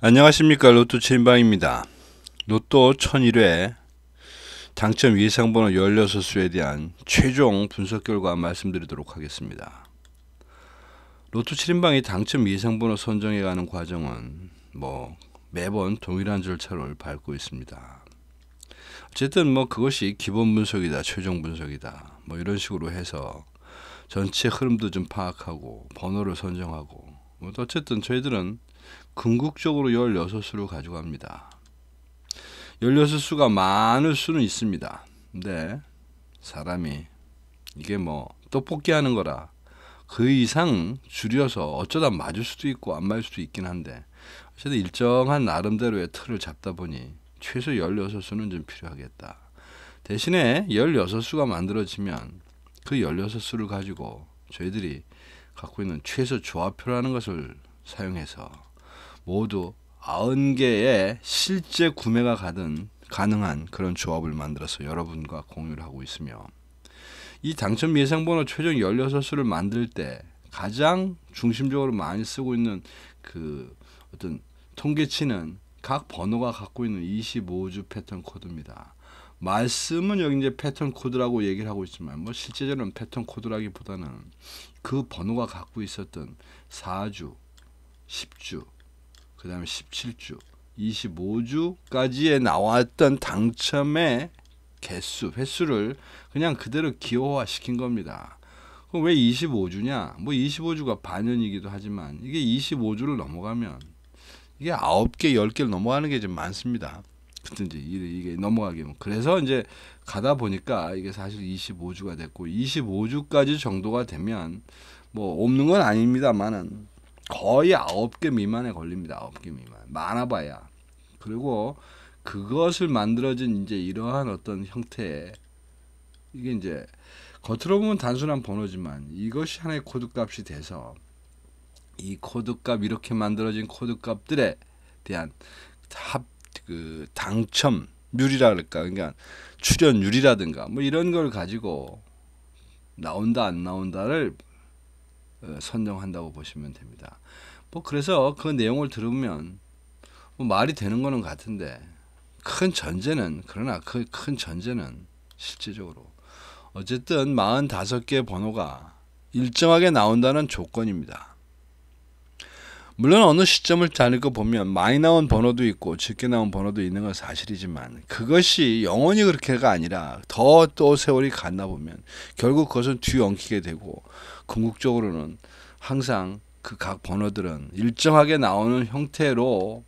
안녕하십니까. 로또 최인방입니다. 로또 1001회 당첨 예상번호 16수에 대한 최종 분석 결과 말씀드리도록 하겠습니다. 로또 7인방이 당첨 예상번호 선정해가는 과정은 매번 동일한 절차를 밟고 있습니다. 어쨌든 그것이 기본 분석이다, 최종 분석이다, 이런 식으로 해서 전체 흐름도 좀 파악하고 번호를 선정하고, 어쨌든 저희들은 궁극적으로 16수를 가져갑니다. 16수가 많을 수는 있습니다. 근데 사람이 이게 떡볶이 하는 거라 그 이상 줄여서 어쩌다 맞을 수도 있고 안 맞을 수도 있긴 한데, 어쨌든 일정한 나름대로의 틀을 잡다 보니 최소 16수는 좀 필요하겠다. 대신에 16수가 만들어지면 그 16수를 가지고 저희들이 갖고 있는 최소 조합표라는 것을 사용해서 모두 90개의 실제 구매가 가능한 그런 조합을 만들어서 여러분과 공유를 하고 있으며, 이 당첨 예상번호 최종 16수를 만들 때 가장 중심적으로 많이 쓰고 있는 그 어떤 통계치는 각 번호가 갖고 있는 25주 패턴 코드입니다. 말씀은 여기 이제 패턴 코드라고 얘기를 하고 있지만 실제적으로는 패턴 코드라기보다는 그 번호가 갖고 있었던 4주, 10주, 그 다음에 17주, 25주까지에 나왔던 당첨의 개수, 횟수를 그냥 그대로 기호화 시킨 겁니다. 그럼 왜 25주냐? 25주가 반년이기도 하지만 이게 25주를 넘어가면 이게 9개, 10개를 넘어가는 게 좀 많습니다. 그때 이게 넘어가게. 그래서 이제 가다 보니까 이게 사실 25주가 됐고, 25주까지 정도가 되면 없는 건 아닙니다만은 거의 9개 미만에 걸립니다. 9개 미만. 많아봐야. 그리고 그것을 만들어진 이제 이러한 어떤 형태의, 이게 이제 겉으로 보면 단순한 번호지만 이것이 하나의 코드값이 돼서 이 코드값, 이렇게 만들어진 코드값들에 대한 당첨률이라 그럴까, 그러니까 출현율이라든가 이런 걸 가지고 나온다 안 나온다를 선정한다고 보시면 됩니다. 그래서 그 내용을 들으면 말이 되는 거는 같은데, 그러나 그 큰 전제는 실제적으로 어쨌든 45개 번호가 일정하게 나온다는 조건입니다. 물론 어느 시점을 자르고 보면 많이 나온 번호도 있고 적게 나온 번호도 있는 건 사실이지만, 그것이 영원히 그렇게가 아니라 또 세월이 갔나 보면 결국 그것은 뒤엉키게 되고, 궁극적으로는 항상 그 각 번호들은 일정하게 나오는 형태로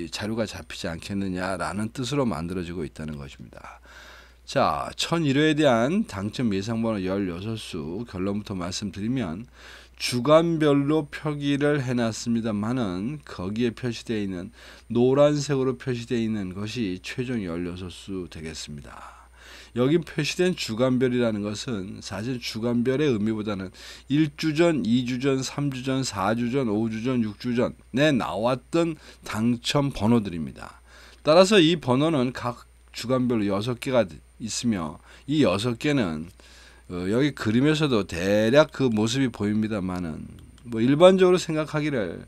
자료가 잡히지 않겠느냐라는 뜻으로 만들어지고 있다는 것입니다. 자, 1001회에 대한 당첨 예상번호 16수 결론부터 말씀드리면, 주간별로 표기를 해놨습니다만은 거기에 표시되어 있는 노란색으로 표시되어 있는 것이 최종 16수 되겠습니다. 여기 표시된 주간별이라는 것은 사실 주간별의 의미보다는 1주 전, 2주 전, 3주 전, 4주 전, 5주 전, 6주 전에 나왔던 당첨 번호들입니다. 따라서 이 번호는 각 주간별로 6개가 있으며, 이 6개는 여기 그림에서도 대략 그 모습이 보입니다만은 일반적으로 생각하기를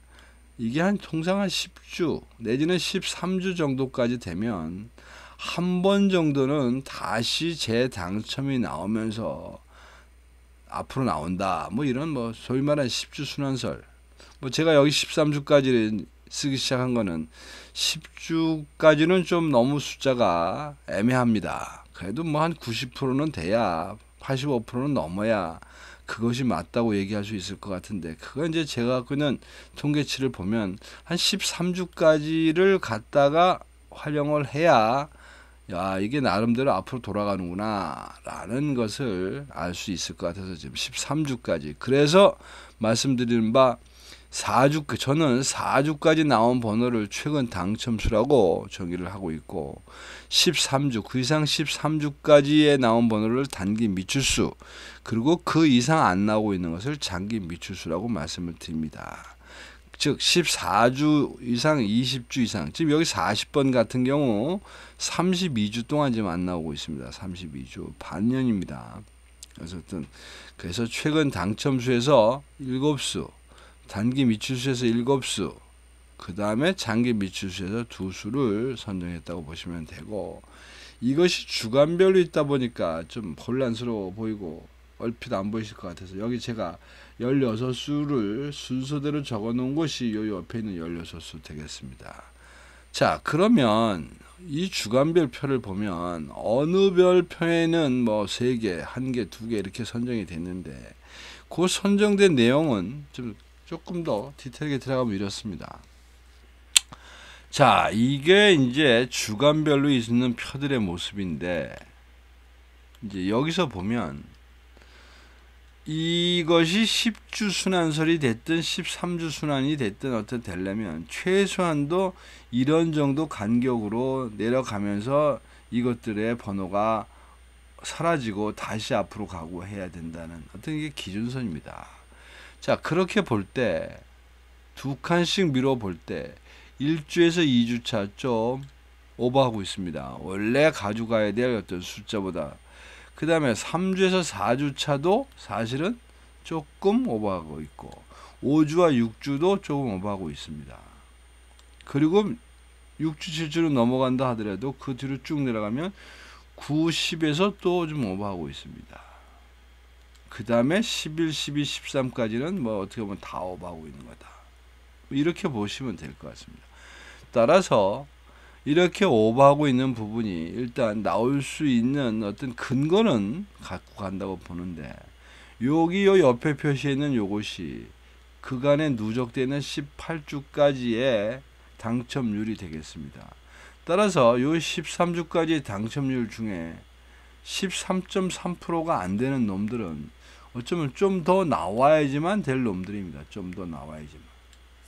이게 통상 한 10주 내지는 13주 정도까지 되면 한 번 정도는 다시 재당첨이 나오면서 앞으로 나온다, 이런 소위 말하는 10주 순환설. 제가 여기 13주까지 쓰기 시작한 거는 10주까지는 좀 너무 숫자가 애매합니다. 그래도 한 90%는 돼야, 85%는 넘어야 그것이 맞다고 얘기할 수 있을 것 같은데, 그건 이제 제가 갖고 있는 통계치를 보면 한 13주까지를 갖다가 활용을 해야 이게 나름대로 앞으로 돌아가는구나 라는 것을 알 수 있을 것 같아서 지금 13주까지, 그래서 말씀드리는 바 4주, 저는 4주까지 나온 번호를 최근 당첨수라고 정의를 하고 있고, 13주, 그 이상 13주까지에 나온 번호를 단기 미출수, 그리고 그 이상 안 나오고 있는 것을 장기 미출수라고 말씀을 드립니다. 즉 14주 이상, 20주 이상, 지금 여기 40번 같은 경우 32주 동안 지금 안 나오고 있습니다. 32주, 반년입니다. 그래서 최근 당첨수에서 7수, 단기 미출수에서 7수, 그 다음에 장기 미추수에서 두 수를 선정했다고 보시면 되고, 이것이 주간별로 있다 보니까 좀 혼란스러워 보이고 얼핏 안 보이실 것 같아서 여기 제가 16수를 순서대로 적어 놓은 것이 요 옆에 있는 16수 되겠습니다. 자, 그러면 이 주간별 표를 보면 어느 별표에는 뭐 3개, 1개, 2개 이렇게 선정이 됐는데, 그 선정된 내용은 좀 조금 더 디테일하게 들어가면 이렇습니다. 자, 이게 이제 주간별로 있는 표들의 모습인데, 이제 여기서 보면 이것이 10주 순환설이 됐든 13주 순환이 됐든 어떤 되려면 최소한도 이런 정도 간격으로 내려가면서 이것들의 번호가 사라지고 다시 앞으로 가고 해야 된다는 어떤 이게 기준선입니다. 자, 그렇게 볼 때 두 칸씩 밀어 볼 때 1주에서 2주차 좀 오버하고 있습니다. 원래 가져가야 될 어떤 숫자보다. 그 다음에 3주에서 4주차도 사실은 조금 오버하고 있고, 5주와 6주도 조금 오버하고 있습니다. 그리고 6주, 7주로 넘어간다 하더라도 그 뒤로 쭉 내려가면 9, 10에서 또 좀 오버하고 있습니다. 그 다음에 11, 12, 13까지는 뭐 어떻게 보면 다 오버하고 있는 거다. 이렇게 보시면 될 것 같습니다. 따라서 이렇게 오버하고 있는 부분이 일단 나올 수 있는 어떤 근거는 갖고 간다고 보는데, 여기 요 옆에 표시해 있는 요것이 그간에 누적되는 18주까지의 당첨률이 되겠습니다. 따라서 요 13주까지 당첨률 중에 13.3%가 안 되는 놈들은 어쩌면 좀 더 나와야지만 될 놈들입니다. 좀 더 나와야지만.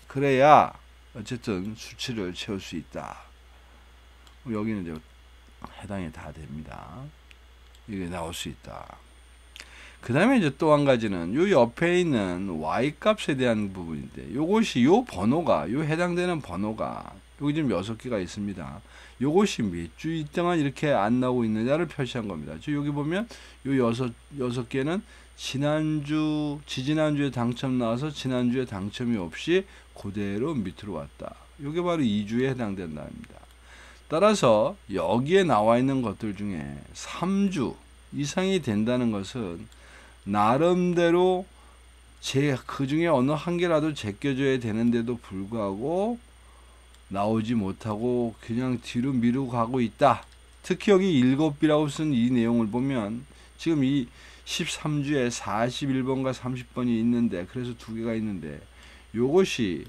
그래야 어쨌든 수치를 채울 수 있다. 여기는 이제 해당이 다 됩니다. 이게 나올 수 있다. 그 다음에 이제 또 한 가지는 요 옆에 있는 y 값에 대한 부분인데, 요것이 요 번호가, 요 해당되는 번호가 여기 지금 6개가 있습니다. 요것이 몇 주 동안 이렇게 안 나오고 있느냐를 표시한 겁니다. 저 여기 보면 요 여섯 개는 지난주, 지지난주에 당첨 나와서 지난주에 당첨이 없이 그대로 밑으로 왔다. 요게 바로 2주에 해당된다입니다. 따라서 여기에 나와 있는 것들 중에 3주 이상이 된다는 것은 나름대로 그 중에 어느 한 개라도 제껴줘야 되는데도 불구하고 나오지 못하고 그냥 뒤로 미루고 가고 있다. 특히 여기 7비라고 쓴 이 내용을 보면 지금 이 13주에 41번과 30번이 있는데, 그래서 2개가 있는데, 요것이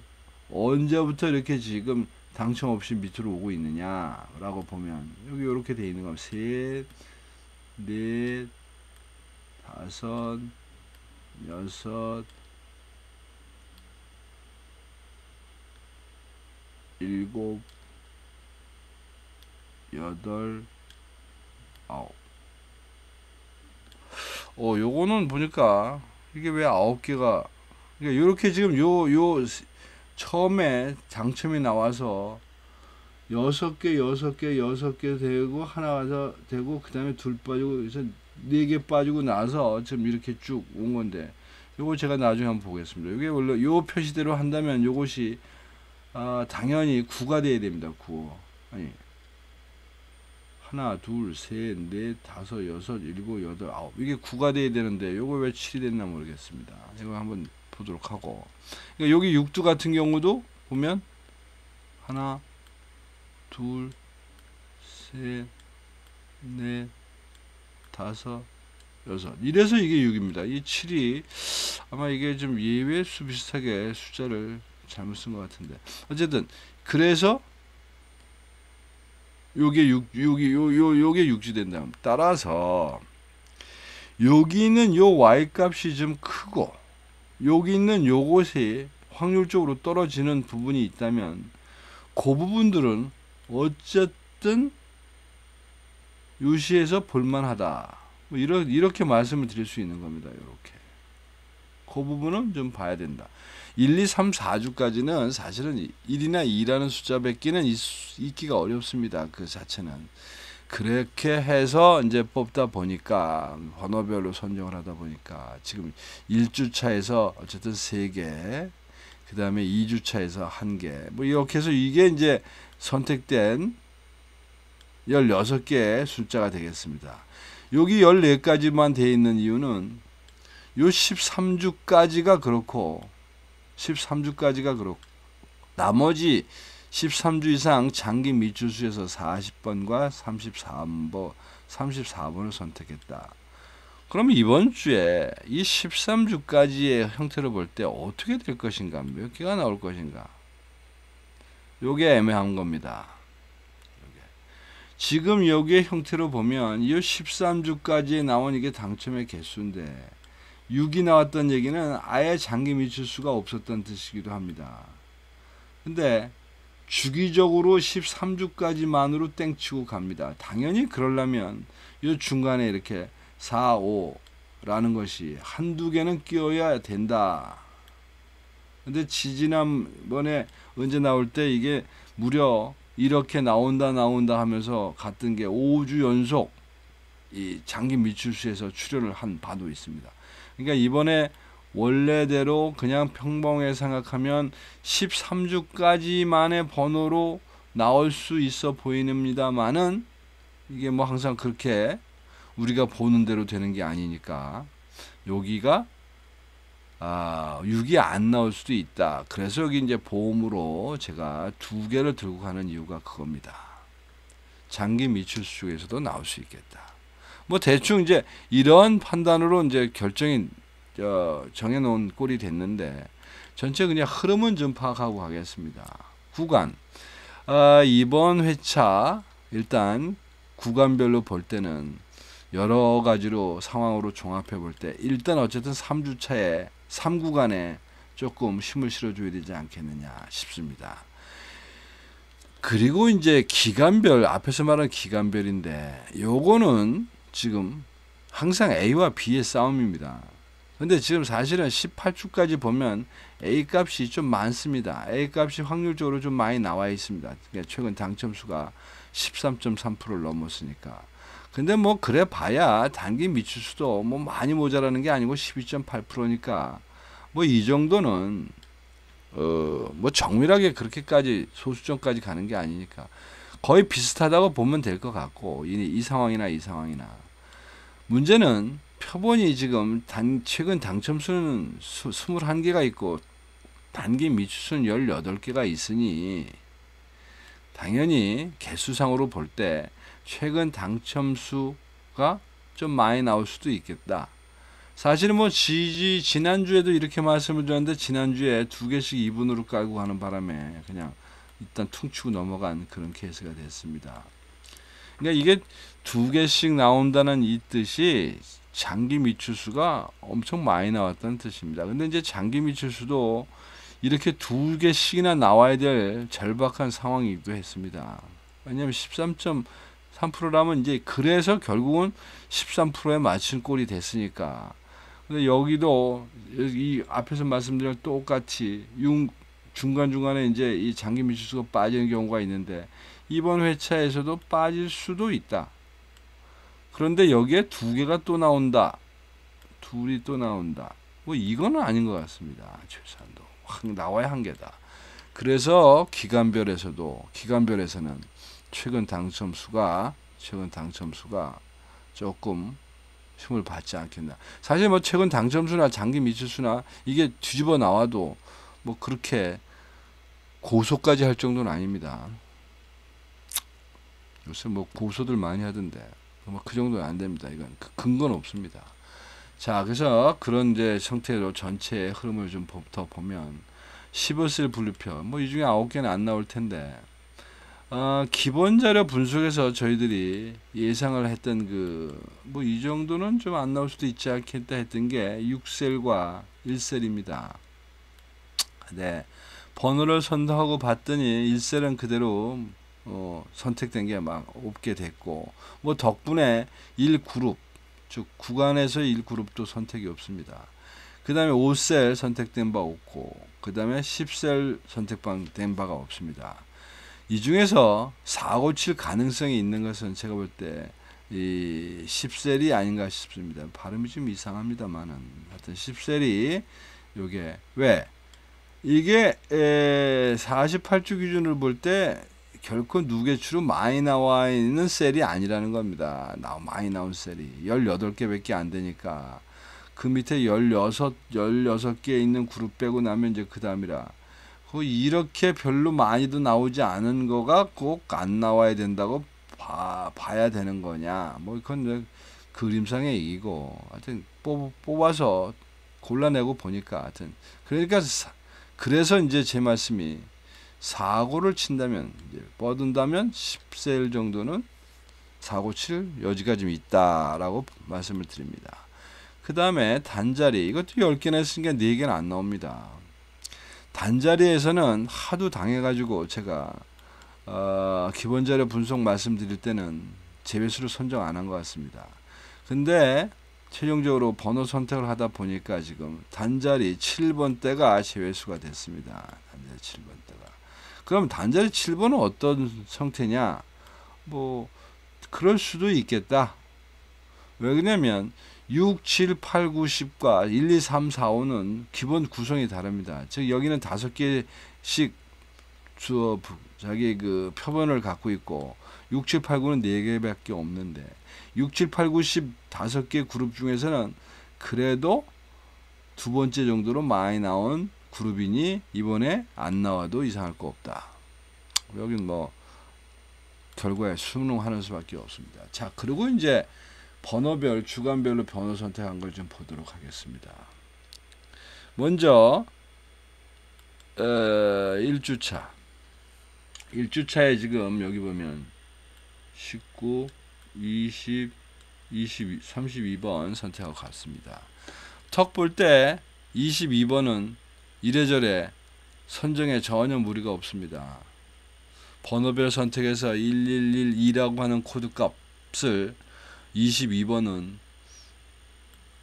언제부터 이렇게 지금 당첨 없이 밑으로 오고 있느냐라고 보면 여기 이렇게 돼 있는 거, 셋, 넷, 다섯, 여섯, 일곱, 여덟, 아홉. 요거는 보니까 이게 왜 9개가, 그러니까 요렇게 지금 요 처음에 당첨이 나와서 6개 되고 하나가 되고 그 다음에 둘 빠지고 그래서 4개 빠지고 나서 지금 이렇게 쭉 온 건데, 요거 제가 나중에 한번 보겠습니다. 이게 원래 요 표시대로 한다면 요것이 당연히 9가 돼야 됩니다. 9. 아니, 하나, 둘, 셋, 넷, 다섯, 여섯, 일곱, 여덟, 아홉. 이게 9가 돼야 되는데 요거 왜 7이 됐나 모르겠습니다. 이거 한번 보도록 하고, 그러니까 여기 6두 같은 경우도 보면 하나, 둘, 셋, 넷, 다섯, 여섯. 이래서 이게 6입니다. 이 7이 아마 이게 좀 예외 수 비슷하게 숫자를 잘못 쓴 것 같은데, 어쨌든 그래서 요게 6이 된다. 따라서 여기 있는 요 y 값이 좀 크고 여기 있는 요것이 확률적으로 떨어지는 부분이 있다면 그 부분들은 어쨌든 유시해서 볼만하다. 뭐 이렇게 말씀을 드릴 수 있는 겁니다. 이렇게. 그 부분은 좀 봐야 된다. 1, 2, 3, 4주까지는 사실은 1이나 2라는 숫자 뵙기는 있기가 어렵습니다. 그 자체는. 그렇게 해서 이제 뽑다 보니까 번호별로 선정을 하다 보니까 지금 1주차에서 어쨌든 3개, 그 다음에 2주차에서 1개, 뭐 이렇게 해서 이게 이제 선택된 16개의 숫자가 되겠습니다. 여기 14가지만 되어 있는 이유는 요 13주까지가 그렇고 나머지 13주 이상 장기 미추수에서 40번과 34번을 선택했다. 그럼 이번 주에 이 13주까지의 형태로 볼 때 어떻게 될 것인가? 몇 개가 나올 것인가? 요게 애매한 겁니다. 지금 여기의 형태로 보면 이 13주까지에 나온 이게 당첨의 개수인데 6이 나왔던 얘기는 아예 장기 미추수가 없었던 뜻이기도 합니다. 근데 주기적으로 13주까지만으로 땡치고 갑니다. 당연히 그러려면 이 중간에 이렇게 4, 5라는 것이 한두 개는 끼워야 된다. 근데 지지난번에 언제 나올 때 이게 무려 이렇게 나온다 하면서 갔던 게 5주 연속 이 장기 미추수에서 출연을 한 바도 있습니다. 그러니까 이번에 원래대로 그냥 평범하게 생각하면 13주까지만의 번호로 나올 수 있어 보이는입니다만은 이게 뭐 항상 그렇게 우리가 보는 대로 되는 게 아니니까 여기가 6이 안 나올 수도 있다. 그래서 여기 이제 보험으로 제가 2개를 들고 가는 이유가 그겁니다. 장기 미추수 쪽에서도 나올 수 있겠다. 뭐 대충 이제 이런 판단으로 이제 결정이 정해놓은 꼴이 됐는데 전체 그냥 흐름은 좀 파악하고 가겠습니다. 구간 이번 회차 일단 구간별로 볼 때는 여러 가지로 상황으로 종합해 볼 때 일단 어쨌든 3주차에 3구간에 조금 힘을 실어줘야 되지 않겠느냐 싶습니다. 그리고 이제 기간별, 앞에서 말한 기간별인데 요거는 지금 항상 A와 B의 싸움입니다. 근데 지금 사실은 18주까지 보면 A 값이 좀 많습니다. A 값이 확률적으로 좀 많이 나와 있습니다. 최근 당첨수가 13.3%를 넘었으니까. 근데 뭐 그래 봐야 단기 미추수도 뭐 많이 모자라는 게 아니고 12.8%니까 뭐 이 정도는 뭐 정밀하게 그렇게까지 소수점까지 가는 게 아니니까 거의 비슷하다고 보면 될 것 같고 이 상황이나 문제는 표본이 지금 최근 당첨수는 21개가 있고 단기 미추수는 18개가 있으니 당연히 개수상으로 볼 때 최근 당첨수가 좀 많이 나올 수도 있겠다. 사실은 뭐 지난주에도 이렇게 말씀을 드렸는데 지난주에 2개씩 2분으로 깔고 가는 바람에 그냥 일단 퉁치고 넘어간 그런 케이스가 됐습니다. 그러니까 이게 2개씩 나온다는 이 뜻이 장기 미추수가 엄청 많이 나왔다는 뜻입니다. 근데 이제 장기 미추수도 이렇게 2개씩이나 나와야 될 절박한 상황이기도 했습니다. 왜냐하면 13.3%라면 이제 그래서 결국은 13%에 맞춘 꼴이 됐으니까. 근데 여기도 이 앞에서 말씀드린 똑같이 중간중간에 이제 이 장기 미추수가 빠지는 경우가 있는데 이번 회차에서도 빠질 수도 있다. 그런데 여기에 2개가 또 나온다. 둘이 또 나온다. 뭐 이거는 아닌 것 같습니다. 최소한도 나와야 1개다. 그래서 기간별에서는 최근 당첨수가 조금 힘을 받지 않겠나. 사실 뭐 최근 당첨수나 장기 미추수나 이게 뒤집어 나와도 뭐 그렇게 고소까지 할 정도는 아닙니다. 요새 뭐 고소들 많이 하던데 뭐 그 정도는 안 됩니다. 이건 근거는 없습니다. 자, 그래서 그런 이제 형태로 전체의 흐름을 좀 더 보면 15셀 분류표 뭐 이 중에 9개는 안 나올 텐데 기본 자료 분석에서 저희들이 예상을 했던 뭐 이 정도는 좀 안 나올 수도 있지 않겠다 했던 게 6셀과 1셀입니다. 네, 번호를 선택하고 봤더니 1셀은 그대로 선택된 게 막 없게 됐고 뭐 덕분에 1그룹 즉 구간에서 1그룹도 선택이 없습니다. 그 다음에 5셀 선택된 바 없고 그 다음에 10셀 선택된 바가 없습니다. 이 중에서 4, 5, 7 가능성이 있는 것은 제가 볼 때 이 10셀이 아닌가 싶습니다. 발음이 좀 이상합니다만은 하여튼 10셀이 요게 왜 이게 48주 기준으로 볼 때 결코 누계추로 많이 나와 있는 셀이 아니라는 겁니다. 많이 나온 셀이 18개밖에 안 되니까 그 밑에 16개 있는 그룹 빼고 나면 이제 그 다음이라 이렇게 별로 많이도 나오지 않은 거가 꼭 안 나와야 된다고 봐야 되는 거냐, 뭐 그건 그림상의 얘기고, 하여튼 뽑아서 골라내고 보니까 하여튼 그러니까 그래서 이제 제 말씀이 사고를 친다면, 이제 뻗은다면 10셀 정도는 사고 칠 여지가 좀 있다라고 말씀을 드립니다. 그 다음에 단자리, 이것도 10개나 했으니까 4개는 안 나옵니다. 단자리에서는 하도 당해가지고 제가 기본 자료 분석 말씀드릴 때는 제외수를 선정 안 한 것 같습니다. 근데 최종적으로 번호 선택을 하다 보니까 지금 단자리 7번대가 제외수가 됐습니다. 단자리 7번대가. 그럼 단자리 7번은 어떤 형태냐? 뭐 그럴 수도 있겠다. 왜 그러냐면 6, 7, 8, 9, 10과 1, 2, 3, 4, 5는 기본 구성이 다릅니다. 즉 여기는 5개씩 자기 그 표본을 갖고 있고 6, 7, 8, 9는 4개밖에 없는데 6, 7, 8, 9, 10 5개 그룹 중에서는 그래도 두 번째 정도로 많이 나온 그룹이니 이번에 안 나와도 이상할 거 없다. 여긴 뭐 결과에 순응하는 수밖에 없습니다. 자, 그리고 이제 번호별, 주간별로 번호 선택한 걸 좀 보도록 하겠습니다. 먼저 1주차. 1주차에 지금 여기 보면 19, 20, 22, 32번 선택하고 갔습니다. 턱 볼 때 22번은 이래저래 선정에 전혀 무리가 없습니다. 번호별 선택해서 1112라고 하는 코드 값을 22번은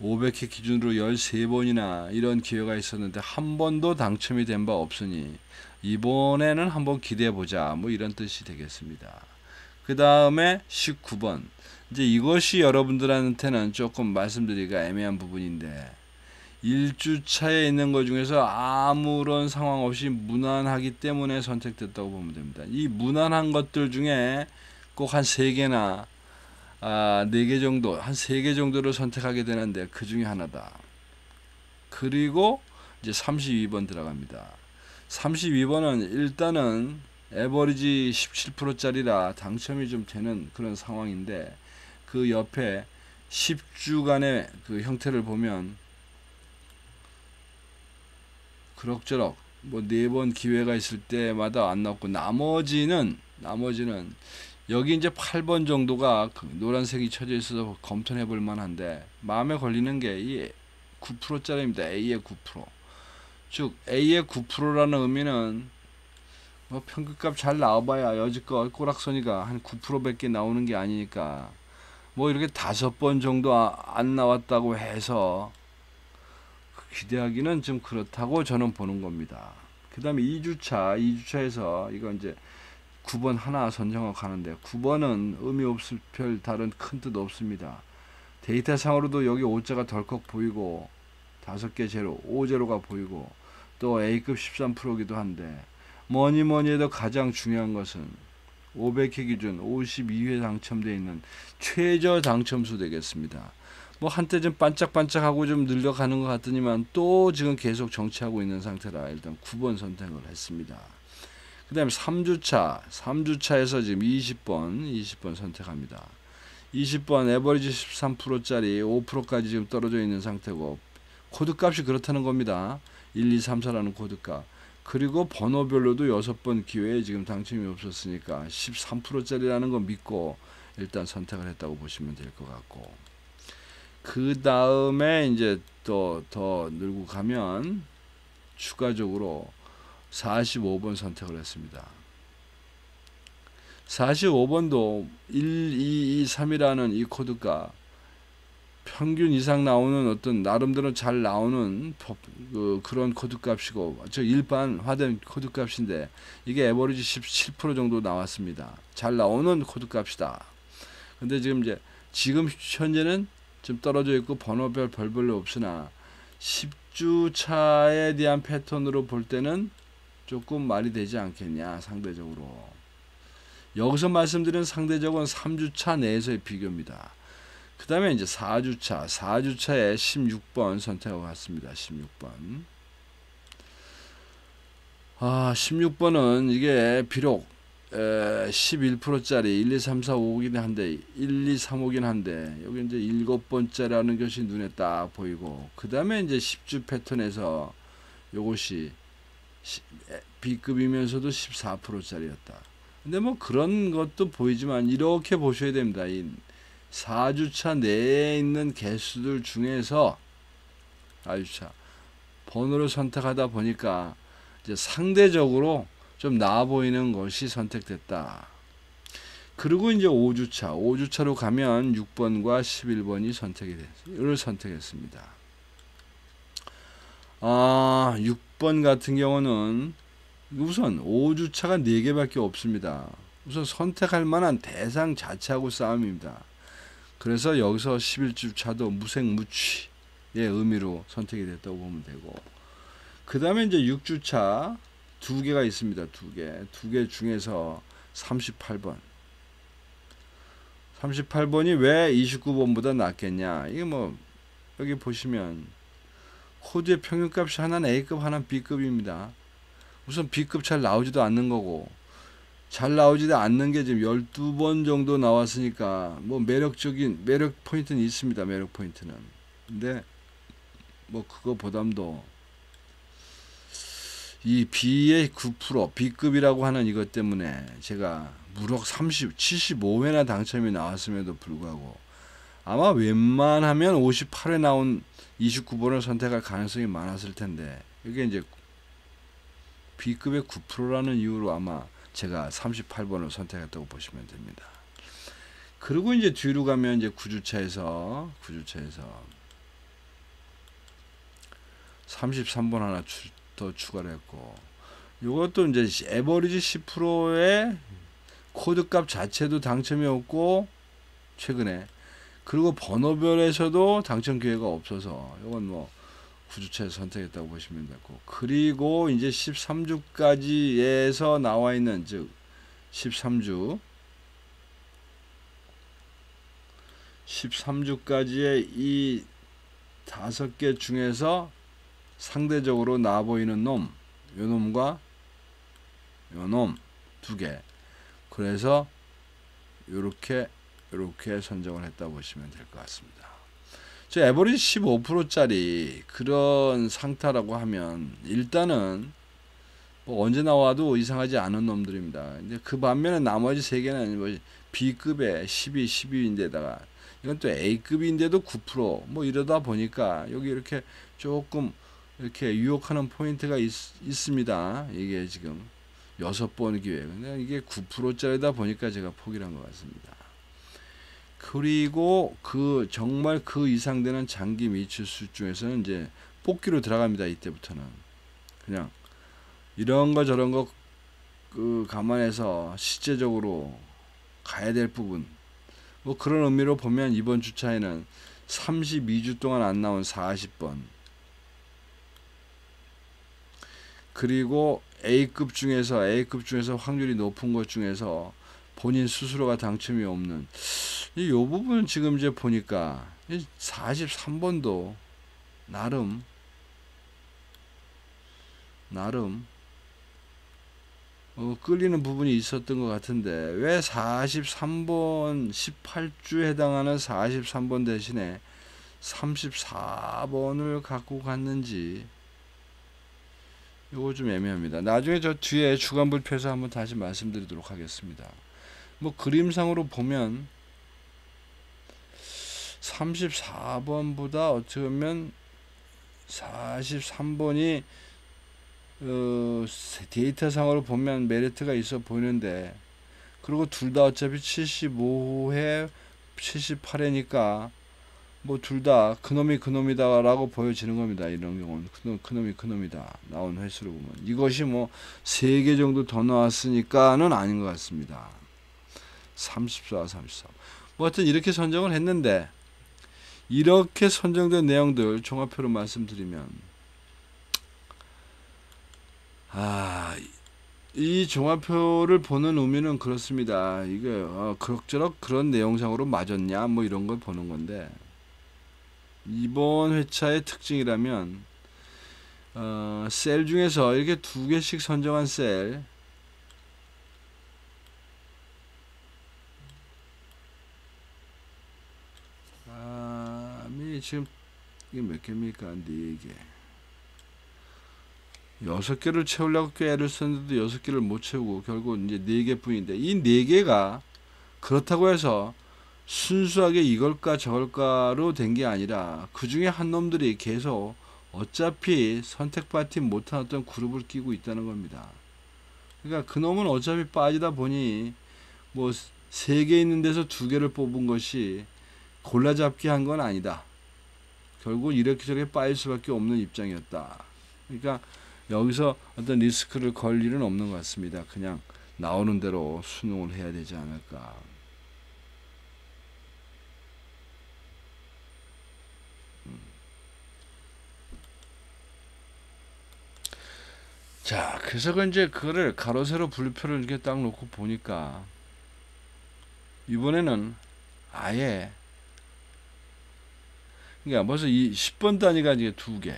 500회 기준으로 13번이나 이런 기회가 있었는데 한 번도 당첨이 된 바 없으니 이번에는 한번 기대해 보자, 뭐 이런 뜻이 되겠습니다. 그 다음에 19번, 이제 이것이 여러분들한테는 조금 말씀드리기가 애매한 부분인데 1주차에 있는 것 중에서 아무런 상황 없이 무난하기 때문에 선택됐다고 보면 됩니다. 이 무난한 것들 중에 꼭 한 3개나 4개 정도, 한 3개 정도를 선택하게 되는데 그 중에 하나다. 그리고 이제 32번 들어갑니다. 32번은 일단은 에버리지 17%짜리라 당첨이 좀 되는 그런 상황인데 그 옆에 10주간의 그 형태를 보면 그럭저럭 뭐 4번 기회가 있을 때마다 안 나왔고 나머지는 여기 이제 8번 정도가 그 노란색이 쳐져 있어서 검토해 볼 만한데 마음에 걸리는 게 이 9%짜리입니다. A의 9%. 즉 A의 9%라는 의미는 뭐 평균값 잘 나와봐야 여지껏 꼬락서니가 한 9%밖에 나오는 게 아니니까 뭐 이렇게 5번 정도 안 나왔다고 해서 기대하기는 좀 그렇다고 저는 보는 겁니다. 그 다음에 2주차에서 이거 이제 9번 하나 선정하고 가는데 9번은 의미 없을 별 다른 큰 뜻 없습니다. 데이터상으로도 여기 5자가 덜컥 보이고 5개 제로, 5제로가 보이고 또 A급 13%기도 한데 뭐니 해도 가장 중요한 것은 500회 기준 52회 당첨되어 있는 최저 당첨수 되겠습니다. 뭐 한때 좀 반짝반짝하고 좀 늘려가는 것 같더니만 또 지금 계속 정치하고 있는 상태라 일단 9번 선택을 했습니다. 그 다음에 3주차에서 지금 20번 선택합니다. 20번 에버리지 13%짜리 5%까지 지금 떨어져 있는 상태고 코드값이 그렇다는 겁니다. 1, 2, 3, 4라는 코드값. 그리고 번호별로도 6번 기회에 지금 당첨이 없었으니까 13%짜리라는 거 믿고 일단 선택을 했다고 보시면 될 것 같고, 그 다음에 이제 또 더 늘고 가면 추가적으로 45번 선택을 했습니다. 45번도 1, 2, 2, 3이라는 이 코드가 평균 이상 나오는 어떤 나름대로 잘 나오는 그런 코드값이고 저 일반화된 코드값인데 이게 에버리지 17% 정도 나왔습니다. 잘 나오는 코드값이다. 근데 지금 현재는 좀 떨어져 있고 번호별 별별로 없으나 10주차에 대한 패턴으로 볼 때는 조금 말이 되지 않겠냐, 상대적으로. 여기서 말씀드린 상대적은 3주차 내에서의 비교입니다. 그 다음에 이제 4주차에 16번 선택하고 갔습니다. 16번. 16번은 이게 비록 11%짜리 1, 2, 3, 4, 5긴 한데 1, 2, 3, 5긴 한데 여기 이제 7번째라는 것이 눈에 딱 보이고, 그 다음에 이제 10주 패턴에서 요것이 B급이면서도 14%짜리였다. 근데 뭐 그런 것도 보이지만 이렇게 보셔야 됩니다. 이 4주차 내에 있는 개수들 중에서 4주차 번호를 선택하다 보니까 이제 상대적으로 좀 나아 보이는 것이 선택됐다. 그리고 이제 5주차로 가면 6번과 11번이 선택했습니다. 6번 같은 경우는 우선 5주차가 4개밖에 없습니다. 우선 선택할 만한 대상 자체하고 싸움입니다. 그래서 여기서 11주차도 무색무취의 의미로 선택이 됐다고 보면 되고, 그 다음에 이제 6주차 2개가 있습니다. 2개 중에서 38번. 38번이 왜 29번보다 낫겠냐? 이게 뭐 여기 보시면 코드의 평균값이 하나는 A급, 하나는 B급입니다. 우선 B급 잘 나오지도 않는 거고, 잘 나오지도 않는 게 지금 12번 정도 나왔으니까 뭐 매력 포인트는 있습니다. 매력 포인트는. 근데 뭐 그거보담도 이 B의 9% B급이라고 하는 이것 때문에 제가 무려 75회나 당첨이 나왔음에도 불구하고 아마 웬만하면 58회 나온 29번을 선택할 가능성이 많았을 텐데, 이게 이제 B급의 9%라는 이유로 아마 제가 38번을 선택했다고 보시면 됩니다. 그리고 이제 뒤로 가면 이제 9주차에서 33번 하나 더 추가를 했고, 이것도 이제 에버리지 10%의 코드값 자체도 당첨이 없고 최근에, 그리고 번호별에서도 당첨 기회가 없어서 이건 뭐 9주차에서 선택했다고 보시면 되고, 그리고 이제 13주까지에서 나와 있는, 즉 13주까지의 이 5개 중에서 상대적으로 나아 보이는 놈, 요 놈과 요 놈 2개. 그래서 요렇게 선정을 했다고 보시면 될 것 같습니다. 저 에버리지 15%짜리 그런 상타라고 하면 일단은 뭐 언제 나와도 이상하지 않은 놈들입니다. 근데 그 반면에 나머지 3개는 뭐 B급에 12인데다가 이건 또 A급인데도 9%뭐 이러다 보니까 여기 이렇게 조금 이렇게 유혹하는 포인트가 있습니다. 이게 지금 6번 기회. 근데 이게 9%짜리다 보니까 제가 포기를 한 것 같습니다. 그리고 정말 그 이상 되는 장기 미추수 중에서는 이제 뽑기로 들어갑니다. 이때부터는 그냥 이런 거 저런 거 감안해서 실제적으로 가야 될 부분, 뭐 그런 의미로 보면 이번 주차에는 32주 동안 안 나온 40번, 그리고 A급 중에서 확률이 높은 것 중에서 본인 스스로가 당첨이 없는 이 부분은 지금 이제 보니까 43번도 나름 끌리는 부분이 있었던 것 같은데, 왜 43번 18주에 해당하는 43번 대신에 34번을 갖고 갔는지 요거 좀 애매합니다. 나중에 저 뒤에 주간불표에서 한번 다시 말씀드리도록 하겠습니다. 뭐 그림상으로 보면 34번보다 어떻게 보면 43번이 데이터상으로 보면 메리트가 있어 보이는데, 그리고 둘 다 어차피 75회 78회니까 뭐 둘 다 그놈이다 라고 보여지는 겁니다. 이런 경우는 그놈이다 나온 횟수로 보면 이것이 뭐 3개 정도 더 나왔으니까는 아닌 것 같습니다. 34, 33. 뭐 하여튼 이렇게 선정을 했는데, 이렇게 선정된 내용들 종합표로 말씀드리면 아, 이 종합표를 보는 의미는 그렇습니다. 이게 그럭저럭 그런 내용상으로 맞았냐 뭐 이런 걸 보는 건데, 이번 회차의 특징이라면 셀 중에서 이렇게 두 개씩 선정한 셀, 지금 이게 몇 개입니까? 4개. 6개를 채우려고 꽤 애를 썼는데도 6개를 못 채우고 결국 이제 4개뿐인데, 이 4개가 그렇다고 해서 순수하게 이걸까 저걸까로 된 게 아니라 그 중에 한 놈들이 계속 어차피 선택받지 못한 어떤 그룹을 끼고 있다는 겁니다. 그러니까 그 놈은 어차피 빠지다 보니 뭐 3개 있는 데서 2개를 뽑은 것이 골라잡기 한 건 아니다. 결국 이렇게 저렇게 빠질 수밖에 없는 입장이었다. 그러니까 여기서 어떤 리스크를 걸 일은 없는 것 같습니다. 그냥 나오는 대로 수능을 해야 되지 않을까. 자, 그래서 이제 그거를 가로 세로 분류표를 이렇게 딱 놓고 보니까 이번에는 아예, 그러니까 벌써 이 10번 단위가 이제 2개,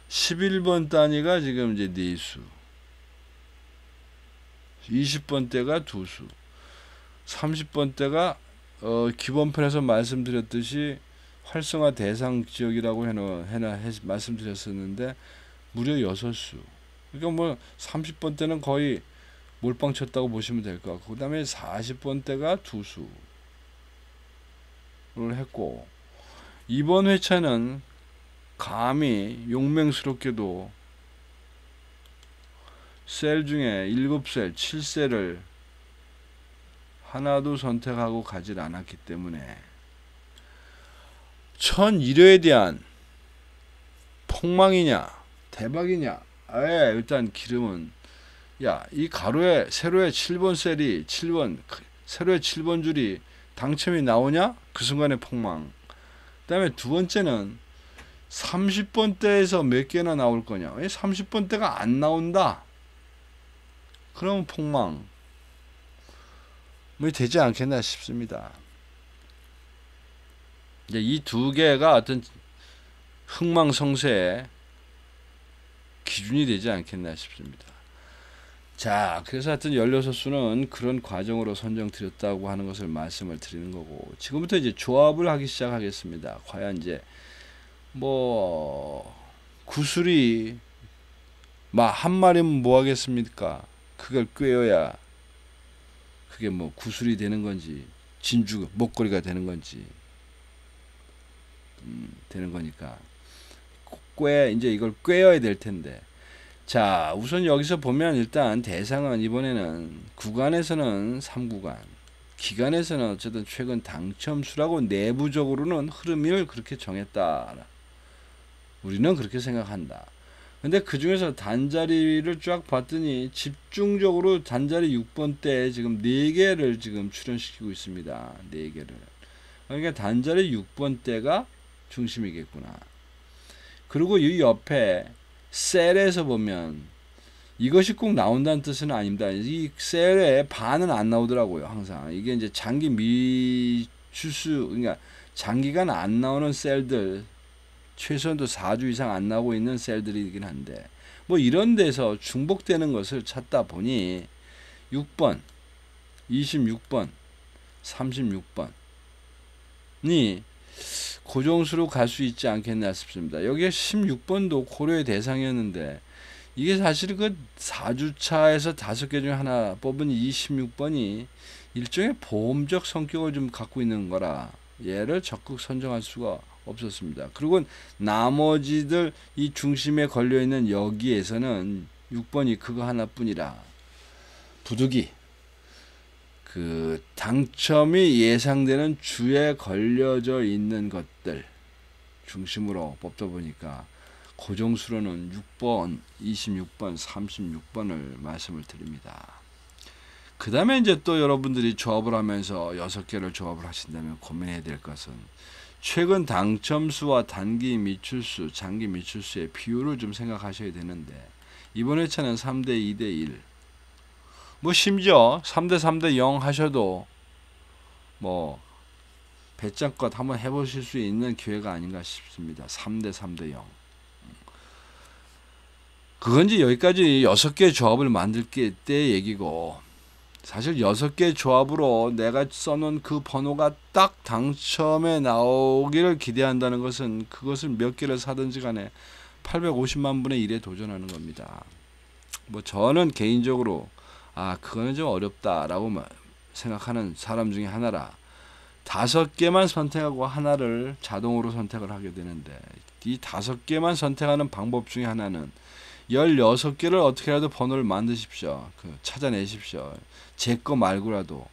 11번 단위가 지금 이제 4수, 20번 대가 2수, 30번 대가 기본편에서 말씀드렸듯이 활성화 대상 지역이라고 말씀드렸었는데 무려 6수. 그러니까 뭐 30번 대는 거의 몰빵 쳤다고 보시면 될 것 같고, 그 다음에 40번 대가 2수를 했고, 이번 회차는 감히 용맹스럽게도 셀 중에 7셀, 7셀을 하나도 선택하고 가질 않았기 때문에 1001호에 대한 폭망이냐 대박이냐, 일단 기름은, 이 가로에 세로에 7번 셀이 7번, 세로에 7번 줄이 당첨이 나오냐? 그 순간에 폭망. 그 다음에 두 번째는 30번대에서 몇 개나 나올 거냐? 30번대가 안 나온다. 그러면 폭망. 뭐 되지 않겠나 싶습니다. 이제 이 두 개가 어떤 흥망성쇠의 기준이 되지 않겠나 싶습니다. 자, 그래서 하여튼 16수는 그런 과정으로 선정드렸다고 하는 것을 말씀을 드리는 거고, 지금부터 이제 조합을 하기 시작하겠습니다. 과연 이제 뭐 구슬이 한 마리면 뭐 하겠습니까? 그걸 꿰어야 그게 뭐 구슬이 되는 건지 진주 목걸이가 되는 건지 되는 거니까 이제 이걸 꿰어야 될 텐데, 자, 우선 여기서 보면 일단 대상은 이번에는 구간에서는 3구간, 기간에서는 어쨌든 최근 당첨수라고 내부적으로는 흐름을 그렇게 정했다. 우리는 그렇게 생각한다. 근데 그 중에서 단자리를 쫙 봤더니 집중적으로 단자리 6번대에 지금 4개를 지금 출현시키고 있습니다. 4개를. 그러니까 단자리 6번대가 중심이겠구나. 그리고 이 옆에 셀에서 보면 이것이 꼭 나온다는 뜻은 아닙니다. 이 셀에 반은 안 나오더라고요. 항상 이게 이제 장기 미추수, 그러니까 장기간 안 나오는 셀들, 최소한도 4주 이상 안 나오고 있는 셀들이긴 한데, 뭐 이런 데서 중복되는 것을 찾다 보니 6번, 26번, 36번이 고정수로 갈 수 있지 않겠나 싶습니다. 여기에 16번도 고려의 대상이었는데, 이게 사실 그 4주차에서 5개 중에 하나 뽑은 26번이 일종의 보험적 성격을 좀 갖고 있는 거라 얘를 적극 선정할 수가 없었습니다. 그리고 나머지들 이 중심에 걸려있는 여기에서는 6번이 그거 하나뿐이라 부득이 그 당첨이 예상되는 주에 걸려져 있는 것들 중심으로 뽑다 보니까 고정수로는 6번, 26번, 36번을 말씀을 드립니다. 그 다음에 이제 또 여러분들이 조합을 하면서 6개를 조합을 하신다면 고민해야 될 것은 최근 당첨수와 단기 미출수, 장기 미출수의 비율을 좀 생각하셔야 되는데, 이번 회차는 3대 2대 1. 뭐 심지어 3대 3대 0 하셔도 뭐 배짱껏 한번 해보실 수 있는 기회가 아닌가 싶습니다. 3대 3대 0. 그건 이제 여기까지 6개의 조합을 만들 때 얘기고, 사실 6개의 조합으로 내가 써놓은 그 번호가 딱 당첨에 나오기를 기대한다는 것은 그것을 몇 개를 사든지 간에 850만 분의 1에 도전하는 겁니다. 뭐 저는 개인적으로 그거는 좀 어렵다라고 생각하는 사람 중에 하나라 5개만 선택하고 하나를 자동으로 선택을 하게 되는데, 이 5개만 선택하는 방법 중에 하나는 16개를 어떻게라도 번호를 만드십시오. 찾아내십시오. 제 거 말고라도.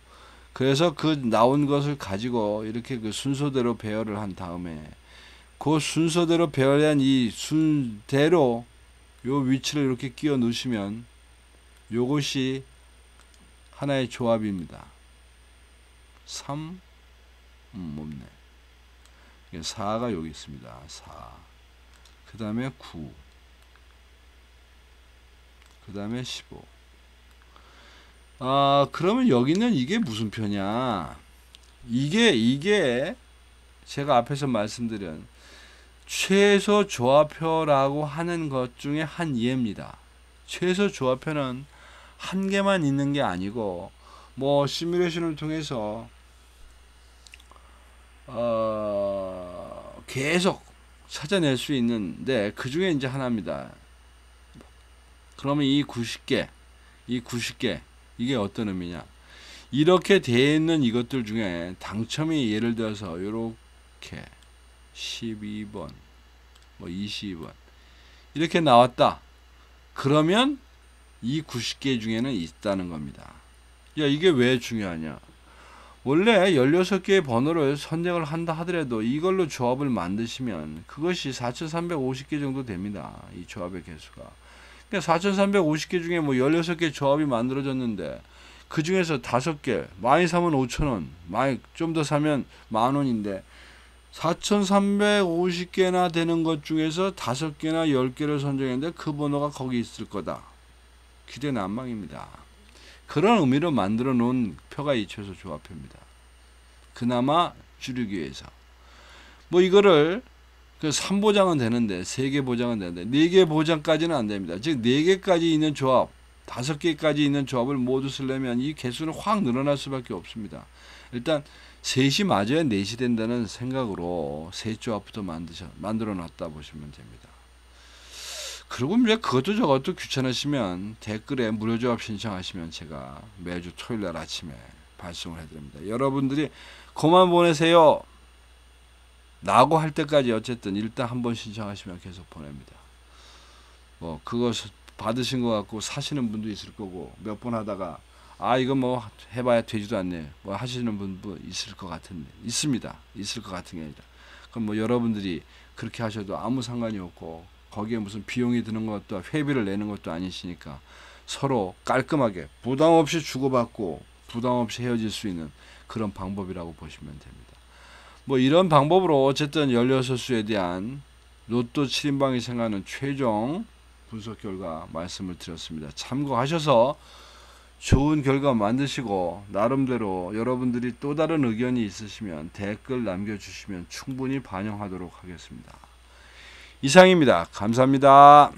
그래서 그 나온 것을 가지고 이렇게 그 순서대로 배열을 한 다음에 그 순서대로 배열한 이 순대로 요 위치를 이렇게 끼워 넣으시면 요것이 하나의 조합입니다. 3 없네. 4가 여기 있습니다. 4. 그 다음에 9. 그 다음에 15. 그러면 여기는 이게 무슨 표냐? 이게 제가 앞에서 말씀드린 최소 조합표라고 하는 것 중에 한 예입니다. 최소 조합표는 한 개만 있는 게 아니고, 뭐 시뮬레이션을 통해서 계속 찾아낼 수 있는데 그 중에 이제 하나입니다. 그러면 이 90개 이게 어떤 의미냐? 이렇게 되어 있는 이것들 중에 당첨이 예를 들어서 이렇게 12번, 뭐 22번 이렇게 나왔다. 그러면 이 90개 중에는 있다는 겁니다. 야, 이게 왜 중요하냐? 원래 16개의 번호를 선택을 한다 하더라도 이걸로 조합을 만드시면 그것이 4350개 정도 됩니다. 이 조합의 개수가. 그러니까 4350개 중에 뭐 16개 조합이 만들어졌는데 그 중에서 5개, 많이 사면 5,000원, 많이 좀 더 사면 10,000원인데 4350개나 되는 것 중에서 5개나 10개를 선정했는데 그 번호가 거기 있을 거다. 기대 난망입니다. 그런 의미로 만들어 놓은 표가 이 최소 조합표입니다. 그나마 줄이기 위해서. 뭐 이거를 3보장은 되는데 3개 보장은 되는데 4개 보장까지는 안 됩니다. 즉 4개까지 있는 조합, 5개까지 있는 조합을 모두 쓰려면 이 개수는 확 늘어날 수밖에 없습니다. 일단 셋이 맞아야 넷이 된다는 생각으로 셋 조합부터 만들어 놨다 보시면 됩니다. 그리고 이제 그것도 저것도 귀찮으시면 댓글에 무료 조합 신청하시면 제가 매주 토요일날 아침에 발송을 해드립니다. 여러분들이 그만 보내세요 라고 할 때까지 어쨌든 일단 한번 신청하시면 계속 보냅니다. 뭐 그거 받으신 것 같고 사시는 분도 있을 거고, 몇 번 하다가 이거 뭐 해봐야 되지도 않네 뭐 하시는 분도 있을 것 같은데, 있습니다. 있을 것 같은 게 아니라. 그럼 뭐 여러분들이 그렇게 하셔도 아무 상관이 없고, 거기에 무슨 비용이 드는 것도 회비를 내는 것도 아니시니까 서로 깔끔하게 부담 없이 주고받고 부담 없이 헤어질 수 있는 그런 방법이라고 보시면 됩니다. 뭐 이런 방법으로 어쨌든 16수에 대한 로또 7인방이 생각하는 최종 분석 결과 말씀을 드렸습니다. 참고하셔서 좋은 결과 만드시고, 나름대로 여러분들이 또 다른 의견이 있으시면 댓글 남겨주시면 충분히 반영하도록 하겠습니다. 이상입니다. 감사합니다.